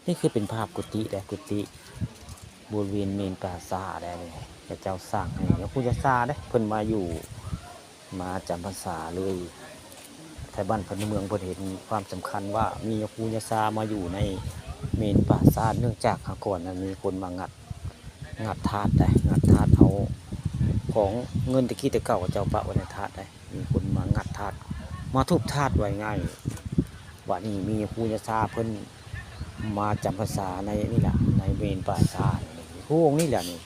นี่คือเป็นภาพกุฏิได้กุฏิบริเวณเมนปราสาทได้เลยพระเจ้าสร้างให้แล้วผู้จะซาได้เพิ่นมาอยู่มาจำพรรษาเลยไทยบ้านพนเมืองเพิ่นเห็นความสำคัญว่ามีผู้จะซามาอยู่ในเมนปราสาทเนื่องจากก่อนนั้นมีคนมางัดธาตุได้งัดธาตุเอาของเงินตะกี้ตะเก่าเจ้าปะไว้ในธาตุได้มีคนมางัดธาตุมาทุบธาตุไว้ง่ายว่านี่มีผู้จะซาเพิ่นมาจำพรรษาในนี่แหละในเมนปราสาทผู้องค์นี่แหละนี่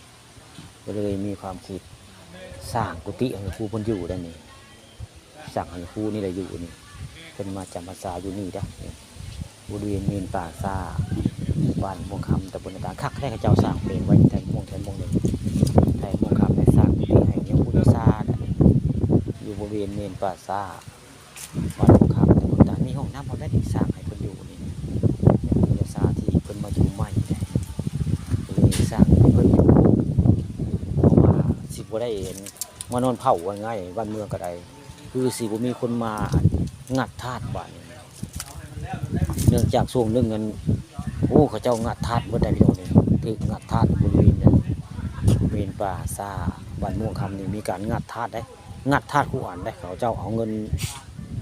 ก็เลยมีความคิดสร้างกุฏิให้ครูเพิ่นอยู่ได้นี่สร้างให้ครูนี่แหละอยู่นี่เพิ่นมาจำพรรษาอยู่นี่ได้บริเวณเมนปราสาทบ้านม่วงคำตำบลนาคักได้ข้าเจ้าสร้างเพลงไว้แทนม่วงหนึ่งไทยม่วงคำได้สร้างกุฏิให้ยังพุทธศาสตร์อยู่บริเวณเมนปราสาทบ้านม่วงคำตำบลนานี่ห้องน้ำเขาได้สร้างให้เพิ่นอยู่นี่พุทธศาสตร์ที่เพิ่นมาอยู่ใหม่เลยสร้างให้เพิ่นอยู่เพราะว่าสิบ่ได้เห็นมานอนเผาว่าง่ายบ้านเมืองก็ได้คือสิบ่มีคนมางัดธาตุบ้านเนื่องจากช่วงนึงเงินโอ้เขาเจ้างัดธาตุบ่ได้พี่น้องนี่ถึงงัดธาตุบริเวณนั้นเมนปราสาทบ้านม่วงคำนี่มีการงัดธาตุได้งัดธาตุคู่อันได้เขาเจ้าเอาเงิน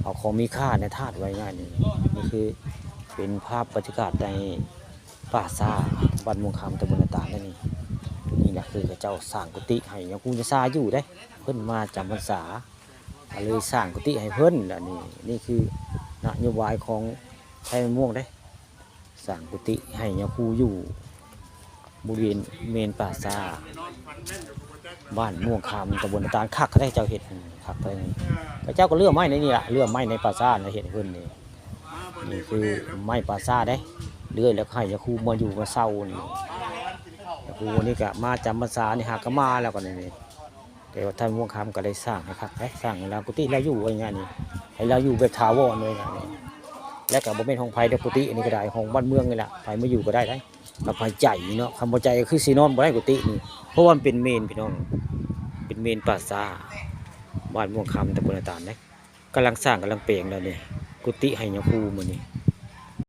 เอาของมีค่าในธาตุไว้ง่ายนี่คือเป็นภาพบรรยากาศในปราสาทบ้านม่วงคำตำบลนาตาลนี่นี่แหละคือเจ้าสร้างกุฏิให้ยังกูจะซาอยู่ได้เพิ่นมาจำพรรษาเลยสร้างกุฏิให้เพิ่นและนี่คือนโยบายของไทยม่วงได้สร้างกุฏิให้ยังกูอยู่บริเวณเมนปราสาทบ้านม่วงคำตำบลนาตาลคักเขาได้เจ้าเห็ดคักไปเจ้าก็เลื่อมไม้ในนี่แหละเลื่อมไม้ในปราสาทนะเห็ดเพิ่นนี่คือไม้ปราสาทได้เลื่อยแล้วให้ยาคูมาอยู่มาเศร้านี่ยาคูนี่ก็มาจำพรรษานี่หากมาแล้วก็นี่แต่ว่าท่านม่วงคำก็ได้สร้างนะครับสร้างแล้วกุฏิแล้วอยู่ไว้ไงนี่ให้เราอยู่แบบถาวรเลยนี่และกับบ่เป็นห้องไผ่เด็กกุฏินี่ก็ได้ห้องบ้านเมืองนี่แหละไผ่มาอยู่ก็ได้กับไผ่ใจเนาะคำว่าใจก็คือซีนอนบ่ได้กุฏินี่เพราะว่ามันเป็นเมนพี่น้องเป็นเมนปราสาทบ้านม่วงคำตำบลนาตาลกำลังสร้างกำลังเปลี่ยนแล้วนี่กุฏิให้ยาคูมื้อนี้